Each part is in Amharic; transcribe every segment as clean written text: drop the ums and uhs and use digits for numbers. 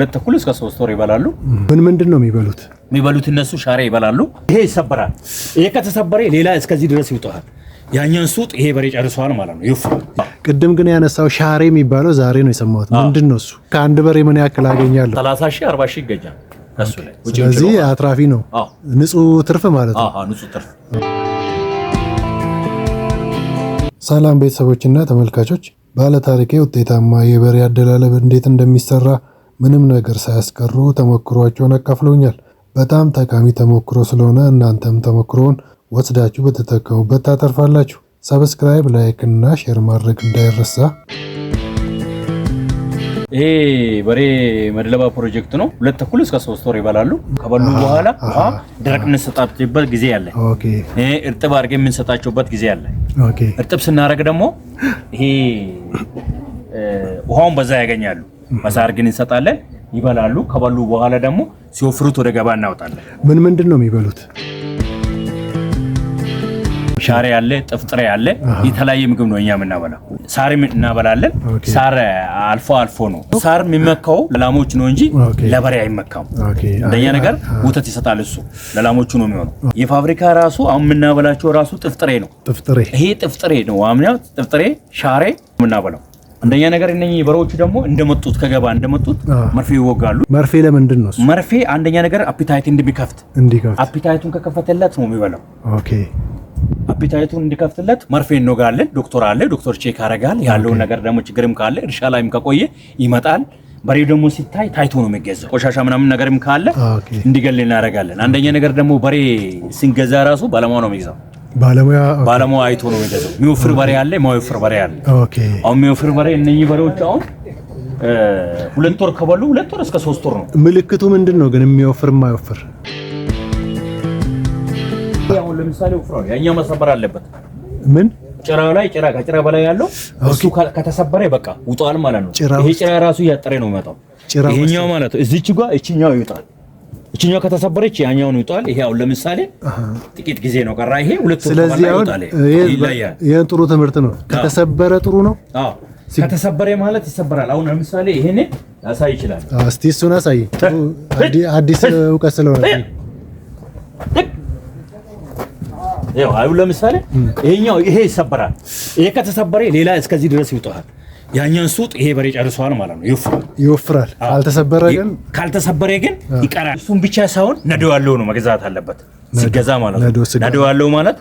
ለተኩል እስከ 3 ወር ይበላሉ። ምንድነው የሚበሉት? የሚበሉት እነሱ ሻሬ ይበላሉ። ይሄ ይሰበራል። ይሄ ከተሰበረ ሌላ እስከዚህ ድረስ ይውጣል። ያኛን ሱጥ ይሄ በሬ ጨርሰዋል ማለት ነው። ይፍራል። ቅድም ግን ያነሳው ሻሬ የሚባለው ዛሬ ነው የሰማሁት። ምንድነው እሱ? ከአንድ በሬ ምን ያክል አገኛለሁ? 30 ሺህ 40 ሺህ ይገኛል እሱ ላይ። ስለዚህ አትራፊ ነው። ንጹህ ትርፍ ማለት ነው። ንጹህ ትርፍ። ሰላም ቤተሰቦችና ተመልካቾች፣ ባለ ታሪኬ ውጤታማ የበሬ አደላለብ እንዴት እንደሚሰራ ምንም ነገር ሳያስቀሩ ተሞክሯቸውን አካፍለውኛል። በጣም ጠቃሚ ተሞክሮ ስለሆነ እናንተም ተሞክሮውን ወስዳችሁ በተጠቀሙበት ታተርፋላችሁ። ሰብስክራይብ፣ ላይክ እና ሼር ማድረግ እንዳይረሳ። ይሄ በሬ መድለባ ፕሮጀክት ነው። 2 ተኩል እስከ 3 ወር ይበላሉ። ከበሉ በኋላ ደረቅ የምንሰጣቸውበት ጊዜ አለ። ኦኬ። እርጥብ አድርገን የምንሰጣቸውበት ጊዜ አለ። ኦኬ። እርጥብ ስናደርግ ደግሞ ይሄ ውሃውን በዛ ያገኛሉ። በዛ አድርገን እንሰጣለን፣ ይበላሉ። ከበሉ በኋላ ደግሞ ሲወፍሩት ወደ ገባ እናወጣለን። ምንድን ነው የሚበሉት? ሻሬ ያለ፣ ጥፍጥሬ ያለ፣ የተለያየ ምግብ ነው እኛ የምናበላው። ሳር እናበላለን። ሳር አልፎ አልፎ ነው። ሳር የሚመካው ለላሞች ነው እንጂ ለበሬ አይመካም። እንደኛ ነገር ወተት ይሰጣል። እሱ ለላሞቹ ነው የሚሆነው። የፋብሪካ ራሱ አሁን የምናበላቸው ራሱ ጥፍጥሬ ነው። ይሄ ጥፍጥሬ ነው። አምናው ጥፍጥሬ ሻሬ የምናበላው። እንደኛ ነገር እነኚህ በሬዎቹ ደግሞ እንደመጡት ከገባ እንደመጡት መርፌ ይወጋሉ። መርፌ ለምንድን ነው? መርፌ አንደኛ ነገር አፒታይት እንዲከፍት አፒታይቱን ከከፈተለት ነው የሚበላው። ኦኬ። አፒታይቱን እንዲከፍትለት መርፌ እንወጋለን። ዶክተር አለ። ዶክተር ቼክ ያደርጋል ያለውን ነገር ደግሞ ችግርም ካለ እርሻ ላይም ከቆየ ይመጣል። በሬው ደግሞ ሲታይ ታይቶ ነው የሚገዛው። ቆሻሻ ምናምን ነገርም ካለ እንዲገል እናደርጋለን። አንደኛ ነገር ደግሞ በሬ ስንገዛ ራሱ ባለሙያ ነው የሚገዛው። ባለሙያ አይቶ ነው የሚገዛው። የሚወፍር በሬ አለ፣ የማይወፍር በሬ አለ። ኦኬ። አሁን የሚወፍር በሬ እነኚህ በሬዎች አሁን 2 ወር ከበሉ 2 ወር እስከ 3 ወር ነው። ምልክቱ ምንድን ነው ግን የሚወፍር የማይወፍር? አሁን ለምሳሌ ወፍራው ያኛው መሰበር አለበት። ምን ጭራው ላይ ጭራ ከጭራ በላይ ያለው እሱ ከተሰበረ በቃ ውጣል ማለት ነው። ይሄ ጭራ ራሱ እያጠረ ነው የሚመጣው። ይሄኛው ማለት ነው እዚች ጋር እቺኛው ይውጣል። እቺኛው ከተሰበረች ያኛውን ይውጣል። ይሄ አሁን ለምሳሌ ጥቂት ጊዜ ነው ቀራ። ይሄ 2 ወር ስለዚህ አሁን ይሄ ጥሩ ትምህርት ነው። ከተሰበረ ጥሩ ነው። አዎ ከተሰበረ ማለት ይሰበራል። አሁን ለምሳሌ ይሄኔ ያሳይ ይችላል። እስቲ እሱን አሳይ። አዲስ እውቀት ስለሆነ ያው አሁን ለምሳሌ ይሄኛው ይሄ ይሰበራል። ይሄ ከተሰበረ ሌላ እስከዚህ ድረስ ይውጣል። ያኛን ሱጥ ይሄ በሬ ጨርሰዋል ማለት ነው። ይወፍራል። ካልተሰበረ ግን ይቀራል። እሱን ብቻ ሳይሆን ነዶ ያለው ነው መገዛት አለበት። ሲገዛ ማለት ነው። ነዶ ያለው ማለት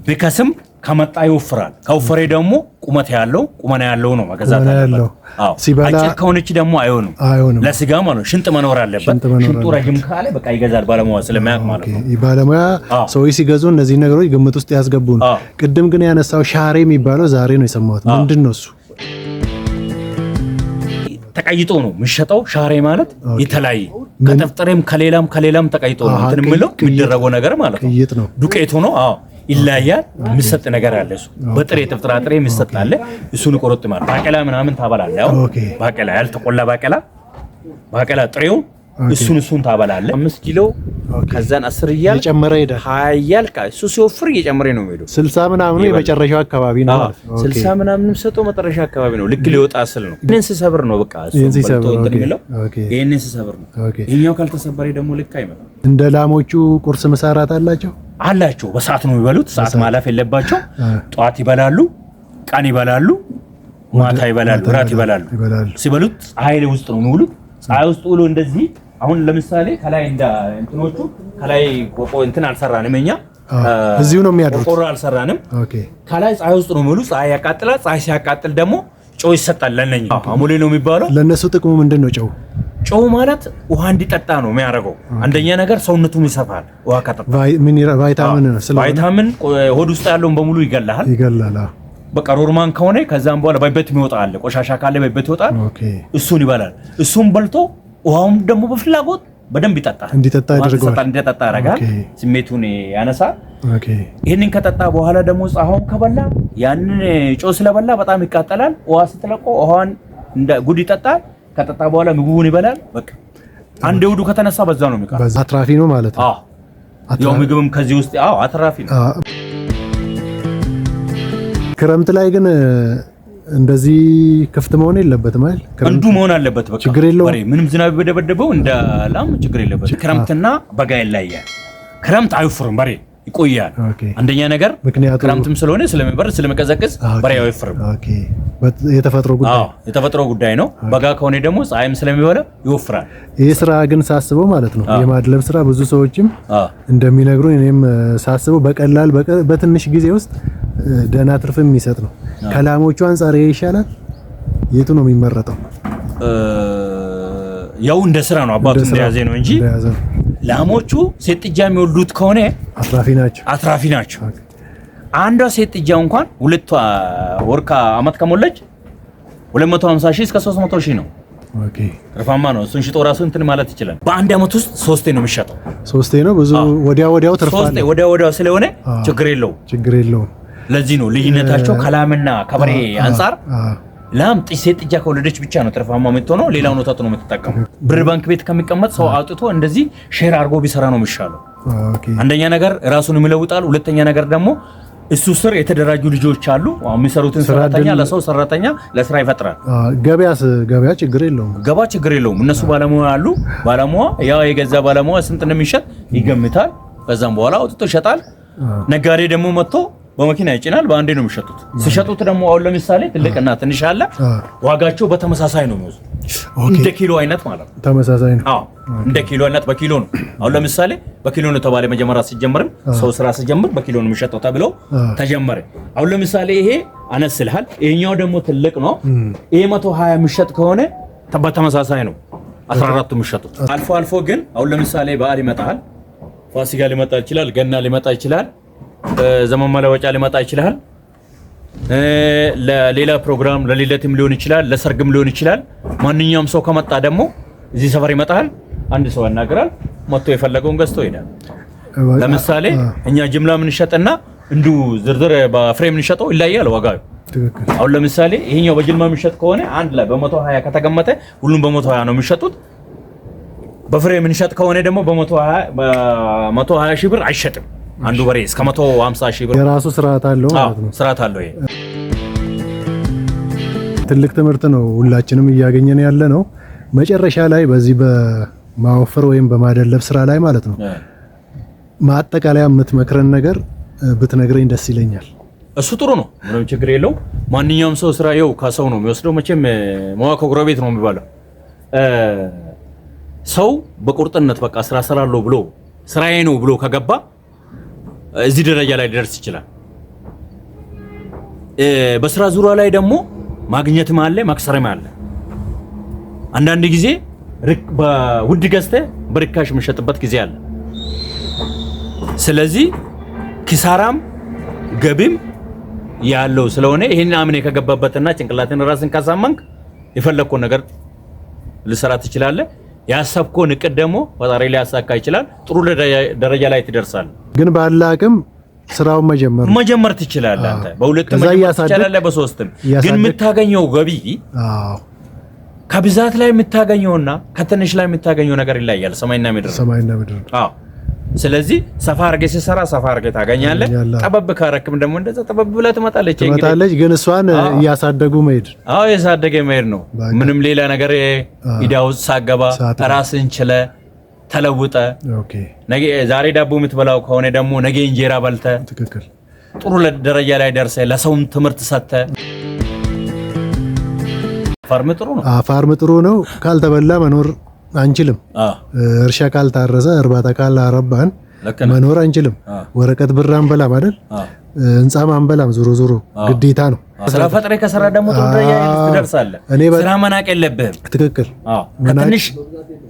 ቢከስም ከመጣ ይወፍራል። ከወፈረ ደግሞ ቁመት ያለው ቁመና ያለው ነው መገዛት አለበት። አዎ አጭር ከሆነች ደግሞ አይሆንም። ለስጋ ማለት ነው ሽንጥ መኖር አለበት። ሽንጡ ረጅም ካለ በቃ ይገዛል ባለሙያ ስለማያውቅ ማለት ነው። ባለሙያ ሰዎች ሲገዙ እነዚህ ነገሮች ግምት ውስጥ ያስገቡ ነው። ቅድም ግን ያነሳው ሻሬ የሚባለው ዛሬ ነው የሰማሁት። ምንድን ነው እሱ? ተቀይጦ ነው የሚሸጠው። ሻሬ ማለት የተለያየ ከጥፍጥሬም ከሌላም ተቀይጦ ነው እንትን የሚለው የሚደረገው ነገር ማለት ነው። ዱቄቱ ነው። አዎ ይለያያል። የሚሰጥ ነገር አለ። እሱ በጥሬ ጥፍጥራጥሬ የሚሰጥ አለ። እሱን ቆርጥማል። ባቄላ ምናምን ታበላለህ። ያው ባቄላ ያልተቆላ ባቄላ ጥሬው እሱን ታበላለህ። 5 ኪሎ ከዛን 10 እያል እየጨመረ ሄደ 20 እያል እሱ ሲወፍር እየጨመረ ነው የሚሄደው። 60 ምናምን የመጨረሻው አካባቢ ነው ማለት ነው። 60 ምናምን ሰጠው መጨረሻ አካባቢ ነው። ልክ ሊወጣ ስል ነው። ይሄንን ሲሰብር ነው በቃ እሱ በልቶ እንትን የሚለው። ይሄንን ሲሰብር ነው። ይሄኛው ካልተሰበረ ደግሞ ልክ አይመጣም። እንደ ላሞቹ ቁርስ መሰራት አላቸው። በሰዓት ነው የሚበሉት። ሰዓት ማለፍ የለባቸው። ጠዋት ይበላሉ፣ ቀን ይበላሉ፣ ማታ ይበላሉ፣ ራት ይበላሉ። ሲበሉት ፀሐይ ውስጥ ነው የሚውሉት። ፀሐይ ውስጥ ውሎ እንደዚህ አሁን ለምሳሌ ከላይ እንደ እንትኖቹ ከላይ ቆቆ እንትን አልሰራንም። እኛ እዚሁ ነው የሚያድሩት። ቆቆ አልሰራንም። ኦኬ። ከላይ ፀሐይ ውስጥ ነው የሚውሉት። ፀሐይ ያቃጥላል። ፀሐይ ሲያቃጥል ደግሞ ጨው ይሰጣል። ለነኛ አሙሌ ነው የሚባለው። ለነሱ ጥቅሙ ምንድን ነው? ጨው ማለት ውሃ እንዲጠጣ ነው የሚያደርገው። አንደኛ ነገር ሰውነቱም ይሰፋል። ውሃ ከጠጣ ቫይታሚን ሆድ ውስጥ ያለውን በሙሉ ይገላል። በቃ ሮርማን ከሆነ ከዛም በኋላ በበት የሚወጣ አለ። ቆሻሻ ካለ በበት ይወጣል። እሱን ይበላል። እሱን በልቶ ውሃውን ደግሞ በፍላጎት በደንብ ይጠጣል። እንዲጠጣ ያደርጋል። ስሜቱን ያነሳል። ይህንን ከጠጣ በኋላ ደግሞ ፀሐዩን ከበላ ያንን ጨው ስለበላ በጣም ይቃጠላል። ውሃ ስትለቆ ውሃን እንደ ጉድ ይጠጣል። ከጠጣ በኋላ ምግቡን ይበላል። በቃ አንድ ውዱ ከተነሳ በዛ ነው የሚቀር። አትራፊ ነው ማለት ነው። ያው ምግብም ከዚህ ውስጥ አትራፊ ነው። ክረምት ላይ ግን እንደዚህ ክፍት መሆን የለበትም አይደል? እንዱ መሆን አለበት። በቃ ችግር የለውም። ምንም ዝናብ በደበደበው እንደ ላም ችግር የለበት። ክረምትና በጋ ይለያያል። ክረምት አይወፍርም በሬ ይቆያል። አንደኛ ነገር ክረምትም ስለሆነ ስለሚበር ስለሚቀዘቅዝ በሬ አይወፍርም። የተፈጥሮ ጉዳይ ነው። በጋ ከሆነ ደግሞ ፀሐይም ስለሚበላ ይወፍራል። ይሄ ስራ ግን ሳስበው ማለት ነው የማድለብ ስራ ብዙ ሰዎችም እንደሚነግሩኝ እኔም ሳስበው በቀላል በትንሽ ጊዜ ውስጥ ደህና ትርፍ የሚሰጥ ነው። ከላሞቹ አንፃር ይሄ ይሻላል። የቱ ነው የሚመረጠው? ያው እንደ ስራ ነው አባቱ እንደያዘ ነው እንጂ ላሞቹ ሴት ጥጃ የሚወልዱት ከሆነ አትራፊ ናቸው። አንዷ ሴት ጥጃ እንኳን ሁለት ወር ከአመት ከሞላች 250 ሺህ እስከ 300 ሺህ ነው። ኦኬ ትርፋማ ነው። እሱን ሽጦ ራሱ እንትን ማለት ይችላል። በአንድ አመት ውስጥ 3 ነው የሚሸጠው። 3 ነው ብዙ ወዲያው ትርፋማ ነው። ወዲያው ስለሆነ ችግር የለውም። ለዚህ ነው ልዩነታቸው ከላምና ከበሬ አንፃር ላም ሴት ጥጃ ከወለደች ብቻ ነው ትርፋማ የምትሆነው። ሌላው ነው ተጥኖ የምትጠቀመው። ብር ባንክ ቤት ከሚቀመጥ ሰው አውጥቶ እንደዚህ ሼር አድርጎ ቢሰራ ነው የሚሻለው። አንደኛ ነገር ራሱን ይለውጣል። ሁለተኛ ነገር ደግሞ እሱ ስር የተደራጁ ልጆች አሉ። የሚሰሩትን ሰራተኛ ለሰው ሰራተኛ ለስራ ይፈጥራል። ገበያ ችግር የለውም። እነሱ ባለሙያ አሉ። ባለሙያ ያው የገዛ ባለሙያ ስንት እንደሚሸጥ ይገምታል። ከዛም በኋላ አውጥቶ ይሸጣል። ነጋዴ ደግሞ መጥቶ በመኪና ይጭናል። በአንዴ ነው የሚሸጡት። ሲሸጡት ደግሞ አሁን ለምሳሌ ትልቅና ትንሽ አለ። ዋጋቸው በተመሳሳይ ነው የሚወዙ እንደ ኪሎ አይነት ማለት ነው። ተመሳሳይ ነው። አዎ እንደ ኪሎ አይነት በኪሎ ነው። አሁን ለምሳሌ በኪሎ ነው ተባለ። መጀመሪያ ሲጀመርም ሰው ስራ ሲጀምር በኪሎ ነው የሚሸጠው ተብሎ ተጀመረ። አሁን ለምሳሌ ይሄ አነስ ይልሃል፣ ይሄኛው ደግሞ ትልቅ ነው። ይሄ 120 የሚሸጥ ከሆነ በተመሳሳይ ነው 14ቱ የሚሸጡት። አልፎ ግን አሁን ለምሳሌ በዓል ይመጣል። ፋሲካ ሊመጣ ይችላል፣ ገና ሊመጣ ይችላል፣ ዘመን መለወጫ ሊመጣ ይችላል፣ ለሌላ ፕሮግራም ለሌለትም ሊሆን ይችላል፣ ለሰርግም ሊሆን ይችላል። ማንኛውም ሰው ከመጣ ደግሞ እዚህ ሰፈር ይመጣል። አንድ ሰው ያናግራል፣ መጥቶ የፈለገውን ገዝቶ ይሄዳል። ለምሳሌ እኛ ጅምላ የምንሸጥና እንዱ ዝርዝር በፍሬም የምንሸጠው ይለያያል ዋጋው። አሁን ለምሳሌ ይሄኛው በጅምላ የምንሸጥ ከሆነ አንድ ላይ በ120 ከተገመተ ሁሉም በ120 ነው የሚሸጡት። በፍሬም የምንሸጥ ከሆነ ደግሞ በ120 ሺህ ብር አይሸጥም። አንዱ በሬ እስከ 150 ሺህ ብር የራሱ ስርዓት አለው ማለት ነው። ስርዓት አለው። ይሄ ትልቅ ትምህርት ነው፣ ሁላችንም እያገኘን ያለ ነው። መጨረሻ ላይ በዚህ በማወፈር ወይም በማደለብ ስራ ላይ ማለት ነው ማጠቃለያ የምትመክረን ነገር ብትነግረኝ ደስ ይለኛል። እሱ ጥሩ ነው፣ ምንም ችግር የለውም። ማንኛውም ሰው ስራ ይኸው ከሰው ነው የሚወስደው። መቼም መዋዕለ ጎረቤት ነው የሚባለው። ሰው በቁርጥነት በቃ ስራ ሰራለሁ ብሎ ስራዬ ነው ብሎ ከገባ እዚህ ደረጃ ላይ ሊደርስ ይችላል። በስራ ዙሪያ ላይ ደግሞ ማግኘትም አለ መክሰርም አለ። አንዳንድ ጊዜ በውድ ገዝተህ በርካሽ የምትሸጥበት ጊዜ አለ። ስለዚህ ኪሳራም ገቢም ያለው ስለሆነ ይሄን አምኔ ከገባበትና ጭንቅላትን ራስን ካሳመንክ የፈለግከውን ነገር ልሰራ ትችላለህ። ያሰብከውን እቅድ ደግሞ ፈጣሪ ሊያሳካ ይችላል። ጥሩ ደረጃ ላይ ትደርሳለህ። ግን ባለ አቅም ስራውን መጀመር ትችላለህ። አንተ በሁለቱም መጀመር ትችላለህ፣ በሶስትም። ግን የምታገኘው ገቢ ከብዛት ላይ የምታገኘውና ከትንሽ ላይ የምታገኘው ነገር ይለያያል። ሰማይና ምድር። አዎ። ስለዚህ ሰፋ አድርገህ ሲሰራ ሰፋ አድርገህ ታገኛለህ። ጠበብ ካረክም ደግሞ እንደዛ ጠበብ ብለህ ትመጣለች። ግን እሷን እያሳደጉ መሄድ። አዎ እያሳደገ መሄድ ነው። ምንም ሌላ ነገር ኢዳ ውስጥ ሳገባ ራስን ችለህ ተለውጠ ነገ ዛሬ ዳቦ የምትበላው ከሆነ ደግሞ ነገ እንጀራ በልተህ ጥሩ ደረጃ ላይ ደርሰህ ለሰውም ትምህርት ሰጥተህ ፋርም ጥሩ ነው። ካልተበላ መኖር አንችልም። እርሻ ካልታረሰ እርባታ ካላረባን መኖር አንችልም። ወረቀት ብር አንበላም አይደል? ህንጻም አንበላም። ዞሮ ግዴታ ነው። ስራ ፈጥረህ ከሰራ ደግሞ ጥሩ ደረጃ ትደርሳለህ። ስራ መናቅ የለብህም። ትክክል። ከትንሽ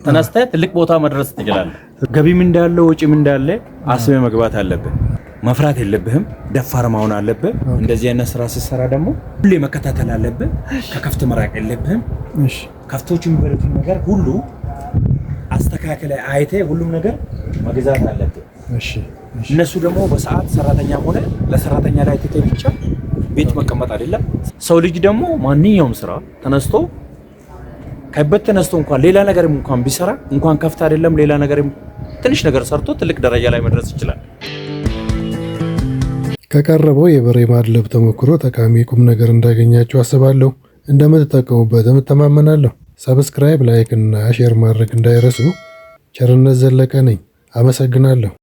ተነስተህ ትልቅ ቦታ መድረስ ትችላለህ። ገቢም እንዳለ ወጪም እንዳለ አስበህ መግባት አለብህ። መፍራት የለብህም። ደፋር መሆን አለብህ። እንደዚህ አይነት ስራ ስትሰራ ደግሞ ሁሌ መከታተል አለብህ። ከከፍት መራቅ የለብህም። ከፍቶች የሚበሉትን ነገር ሁሉ አስተካክለህ አይተህ ሁሉም ነገር መግዛት አለብህ። እነሱ ደግሞ በሰዓት ሰራተኛ ሆነ ለሰራተኛ ላይ ትተህ ብቻ ቤት መቀመጥ አይደለም። ሰው ልጅ ደግሞ ማንኛውም ስራ ተነስቶ ከበት ተነስቶ እንኳን ሌላ ነገር እንኳን ቢሰራ እንኳን ከፍት አይደለም ሌላ ነገር ትንሽ ነገር ሰርቶ ትልቅ ደረጃ ላይ መድረስ ይችላል። ከቀረበው የበሬ ማድለብ ተሞክሮ ጠቃሚ ቁም ነገር እንዳገኛችሁ አስባለሁ። እንደምትጠቀሙበትም እተማመናለሁ። ሰብስክራይብ፣ ላይክ እና ሼር ማድረግ እንዳይረሱ። ቸርነት ዘለቀ ነኝ። አመሰግናለሁ።